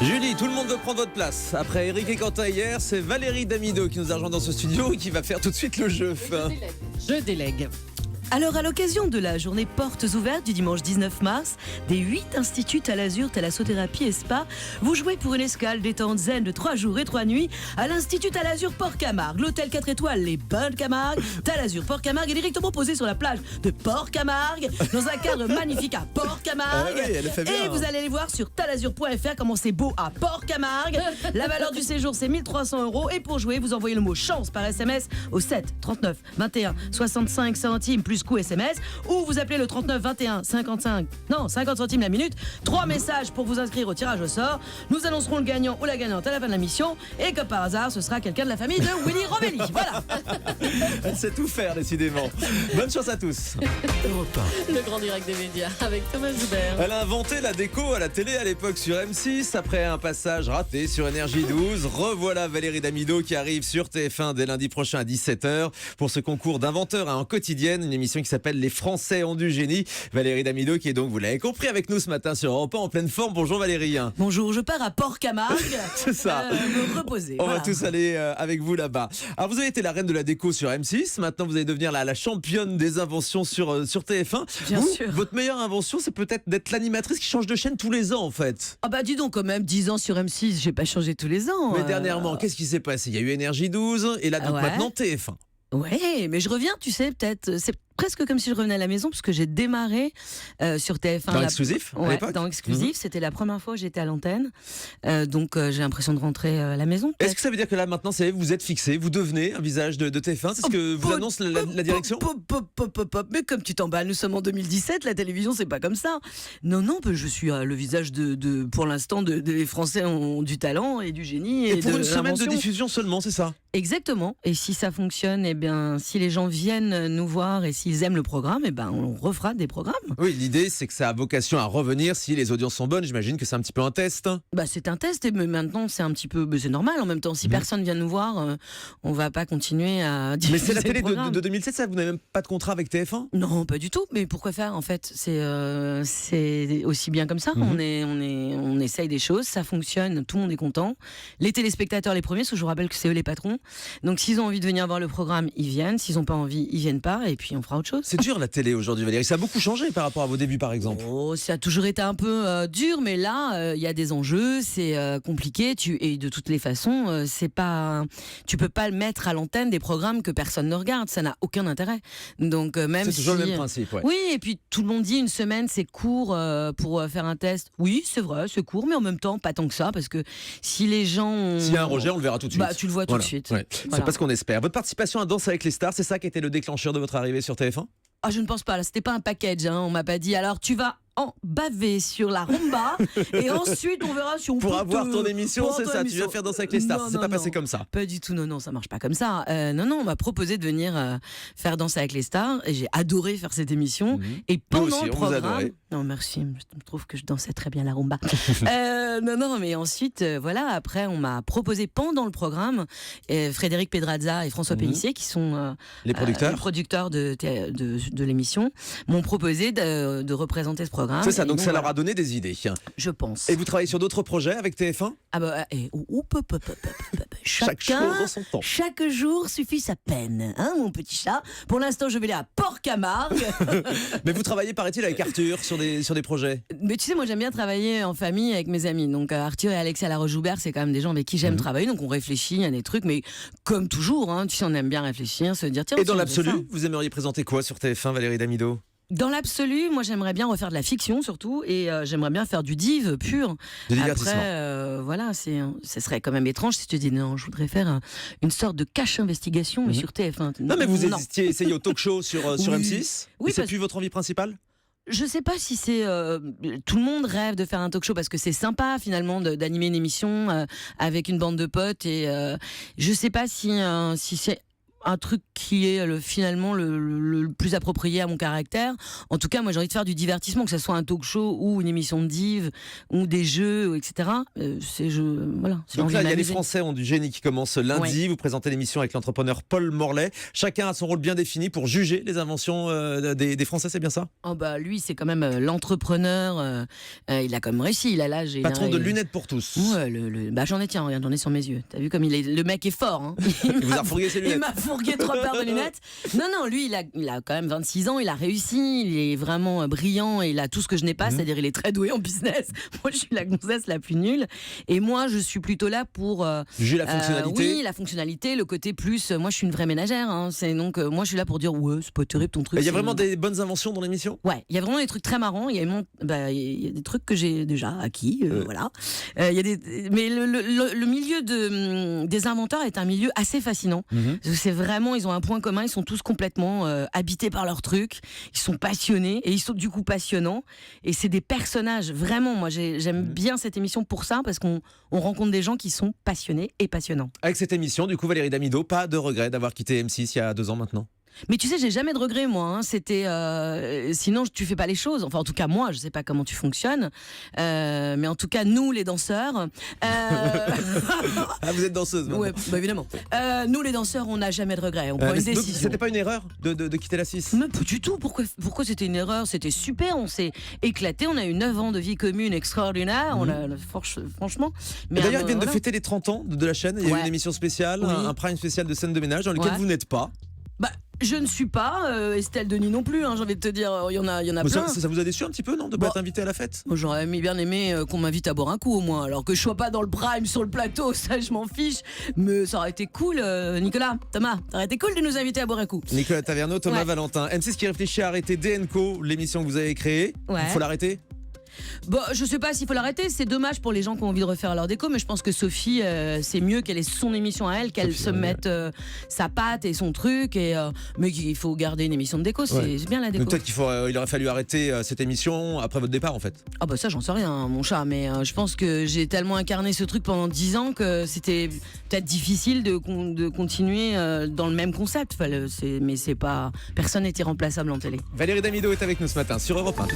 Julie, tout le monde veut prendre votre place. Après Eric et Quentin hier, c'est Valérie Damido qui nous a rejoint dans ce studio et qui va faire tout de suite le jeu. Je délègue. Alors, à l'occasion de la journée portes ouvertes du dimanche 19 mars, des 8 instituts Talazur, Thalassothérapie et Spa, vous jouez pour une escale détente zen de 3 jours et 3 nuits à l'Institut Talazur Port-Camargue, l'hôtel 4 étoiles Les Bonnes Camargue. Talazur Port-Camargue est directement posé sur la plage de Port-Camargue, dans un cadre magnifique à Port-Camargue. Ah oui, elle le fait bien. Et vous allez aller voir sur talazur.fr comment c'est beau à Port-Camargue. La valeur du séjour, c'est 1 300 €. Et pour jouer, vous envoyez le mot chance par SMS au 7 39 21 65 centimes plus coût SMS, ou vous appelez le 39 21 50 centimes la minute. 3 messages pour vous inscrire au tirage au sort. Nous annoncerons le gagnant ou la gagnante à la fin de la mission, et comme par hasard, ce sera quelqu'un de la famille de Willy Rovelli. Voilà. Elle sait tout faire, décidément. Bonne chance à tous. Europe 1. Le grand direct des médias avec Thomas Joubert. Elle a inventé la déco à la télé à l'époque sur M6. Après un passage raté sur Énergie 12, revoilà Valérie Damido qui arrive sur TF1 dès lundi prochain à 17h pour ce concours d'inventeurs en quotidienne, une émission qui s'appelle Les Français ont du génie. Valérie Damido qui est donc, vous l'avez compris, avec nous ce matin sur Europe 1 en pleine forme. Bonjour Valérie. Bonjour, je pars à Port-Camargue. C'est ça. Me reposer. On Voilà. va tous aller avec vous là-bas. Alors vous avez été la reine de la déco sur M6. Maintenant vous allez devenir la championne des inventions sur TF1. Bien Vous, sûr. Votre meilleure invention, c'est peut-être d'être l'animatrice qui change de chaîne tous les ans en fait. Ah bah dis donc, quand même 10 ans sur M6, j'ai pas changé tous les ans. Mais dernièrement, qu'est-ce qui s'est passé? Il y a eu Énergie 12 et là donc Ouais. maintenant TF1. Ouais, mais je reviens, tu sais, peut-être. C'est presque comme si je revenais à la maison, parce que j'ai démarré sur TF1. Dans Exclusif, à Ouais, l'époque. dans Exclusif. C'était la première fois que j'étais à l'antenne. Donc j'ai l'impression de rentrer à la maison. Est-ce que ça veut dire que là maintenant, ça y est, vous êtes fixé, vous devenez un visage de TF1? C'est ce que vous annonce la direction? Mais comme tu t'emballes, nous sommes en 2017, la télévision, c'est pas comme ça. Non, je suis le visage pour l'instant, les Français ont du talent et du génie. Et pour une semaine de l'invention. diffusion seulement, c'est ça? Exactement. Et si ça fonctionne, eh bien, si les gens viennent nous voir et s'ils aiment le programme, eh ben, on refera des programmes. Oui, l'idée c'est que ça a vocation à revenir si les audiences sont bonnes. J'imagine que c'est un petit peu un test. Bah, c'est un test, mais maintenant c'est un petit peu, c'est normal. En même temps, si personne vient nous voir, on va pas continuer à diffuser. Mais c'est la télé le programme. de 2007, ça? Vous n'avez même pas de contrat avec TF1? Non, pas du tout. Mais pourquoi faire en fait? C'est aussi bien comme ça. On essaye des choses, ça fonctionne, tout le monde est content. Les téléspectateurs les premiers, parce que je vous rappelle que c'est eux les patrons. Donc s'ils ont envie de venir voir le programme, ils viennent. S'ils n'ont pas envie, ils viennent pas. Et puis on fera autre chose. C'est dur la télé aujourd'hui, Valérie. Ça a beaucoup changé par rapport à vos débuts, par exemple. Oh, ça a toujours été un peu dur, mais là, il y a des enjeux, c'est compliqué. Et de toutes les façons, tu peux pas le mettre à l'antenne des programmes que personne ne regarde. Ça n'a aucun intérêt. Donc même C'est si toujours le même principe, ouais. oui, et puis tout le monde dit une semaine c'est court pour faire un test. Oui, c'est vrai, c'est court, mais en même temps pas tant que ça, parce que si les gens S'il y a un rejet, on le verra tout de suite. bah tu le vois tout Voilà. de suite. Ouais. Voilà. C'est pas ce qu'on espère. Votre participation à Danse avec les stars, c'est ça qui était le déclencheur de votre arrivée sur TF1? Ah, je ne pense pas. Là, c'était pas un package. Hein. On m'a pas dit. Alors, tu vas en baver sur la rumba et ensuite on verra si on Pour peut avoir te- ton émission, pour c'est ton ça. Tu émission. vas faire Danse avec les stars. Non, C'est non, pas passé non. comme ça. Pas du tout. Non, ça marche pas comme ça. Non, on m'a proposé de venir faire Danse avec les stars et j'ai adoré faire cette émission. Et pendant aussi, le on vous programme, adorait. non merci, je trouve que je dansais très bien la rumba. Non, mais ensuite, voilà, après on m'a proposé pendant le programme Frédéric Pedrazza et François Pélissier, qui sont Les producteurs. les producteurs de l'émission, m'ont proposé de représenter ce programme. C'est ça. Et Donc ça leur voilà, a donné des idées. je pense. Et vous travaillez sur d'autres projets avec TF1? Ah bah, Chaque chose chacun, dans son temps. chaque jour suffit sa peine, hein, mon petit chat. Pour l'instant, je vais aller à Port-Camargue. Mais vous travaillez, paraît-il, avec Arthur sur des projets. Mais tu sais, moi, j'aime bien travailler en famille avec mes amis. Donc, Arthur et Alexia Laroche-Joubert, c'est quand même des gens avec qui j'aime travailler. Donc, on réfléchit à des trucs, mais comme toujours, hein, tu sais, on aime bien réfléchir, se dire, tiens, Et dans si on faisait ça. l'absolu, vous aimeriez présenter quoi sur TF1, Valérie Damido? Dans l'absolu, moi j'aimerais bien refaire de la fiction surtout, et j'aimerais bien faire du div pur. Du divertissement. Après, voilà, ce serait quand même étrange si tu dis non, je voudrais faire une sorte de cache-investigation, mais sur TF1. Non, mais vous Non. étiez essayé au talk show sur Oui. M6. Oui, Et c'est parce- plus votre envie principale? Je sais pas si c'est tout le monde rêve de faire un talk show parce que c'est sympa finalement d'animer une émission avec une bande de potes, et je sais pas si c'est un truc qui est finalement le plus approprié à mon caractère. En tout cas, moi j'ai envie de faire du divertissement, que ce soit un talk show ou une émission de div ou des jeux, etc. Voilà. Donc là, il y a les Français ont du génie qui commence lundi. Ouais. Vous présentez l'émission avec l'entrepreneur Paul Morlet. Chacun a son rôle bien défini pour juger les inventions des Français, c'est bien ça? Lui, c'est quand même l'entrepreneur. Il a quand même réussi. Il a l'âge. Patron de lunettes pour tous. Ouais, j'en ai, regarde, j'en ai sur mes yeux. T'as vu comme le mec est fort. Hein. Il vous a fourgué ses lunettes. Il m'a fourgué 3 paires de lunettes. Non, lui, il a quand même 26 ans. Il a réussi. Il est vraiment brillant. Et il a tout ce que je n'ai pas. C'est-à-dire, il est très doué en business. Moi, je suis la gonzesse la plus nulle. Et moi, je suis plutôt là pour juger la fonctionnalité. Oui, la fonctionnalité, le côté plus. Moi, je suis une vraie ménagère. Hein. Donc, moi, je suis là pour dire ouais, c'est pas terrible ton truc. Il y a vraiment des bonnes inventions dans l'émission. Ouais, il y a vraiment des trucs très marrants. Il y a des trucs que j'ai déjà acquis. Voilà. Mais le milieu des inventeurs est un milieu assez fascinant. C'est vraiment, ils ont un point commun. Ils sont tous complètement habités par leur truc. Ils sont passionnés et ils sont du coup passionnants. Et c'est des personnages. Vraiment, moi, j'aime bien cette émission pour ça parce qu'on rencontre des gens qui sont passionnés et passionnants. Avec cette émission, du coup, Valérie Damido, pas de regret d'avoir quitté M6 il y a 2 ans maintenant? Mais tu sais, j'ai jamais de regrets, moi. Hein. C'était, sinon, tu fais pas les choses. Enfin, en tout cas, moi, je sais pas comment tu fonctionnes. Mais en tout cas, nous, les danseurs. Ah, vous êtes danseuse, ouais, évidemment. Nous, les danseurs, on n'a jamais de regrets. On prend une décision. C'était pas une erreur de quitter la 6? Mais pas du tout. Pourquoi c'était une erreur? C'était super. On s'est éclaté. On a eu 9 ans de vie commune extraordinaire. Franchement. Mais d'ailleurs, ils viennent de fêter les 30 ans de la chaîne. Il y a eu une émission spéciale, un prime spécial de scène de ménage dans lequel vous n'êtes pas. Je ne suis pas Estelle Denis non plus, hein, j'ai envie de te dire, il y en a plein. Ça vous a déçu un petit peu, non, de ne pas être invité à la fête? J'aurais bien aimé qu'on m'invite à boire un coup au moins, alors que je sois pas dans le prime sur le plateau, ça je m'en fiche. Mais ça aurait été cool, Nicolas, Thomas, ça aurait été cool de nous inviter à boire un coup. Nicolas Taverneau, Thomas Valentin, M6 qui réfléchit à arrêter DNCO, l'émission que vous avez créée. Il faut l'arrêter? Je sais pas s'il faut l'arrêter, c'est dommage pour les gens qui ont envie de refaire leur déco, mais je pense que Sophie, c'est mieux qu'elle ait son émission à elle, qu'elle se mette sa patte et son truc, mais il faut garder une émission de déco, c'est bien la déco. Peut-être qu'il aurait fallu arrêter cette émission après votre départ en fait. Ça j'en sais rien mon chat, mais je pense que j'ai tellement incarné ce truc pendant 10 ans que c'était peut-être difficile de continuer dans le même concept, mais c'est pas, personne n'est irremplaçable en télé. Valérie Damido est avec nous ce matin sur Europe 1.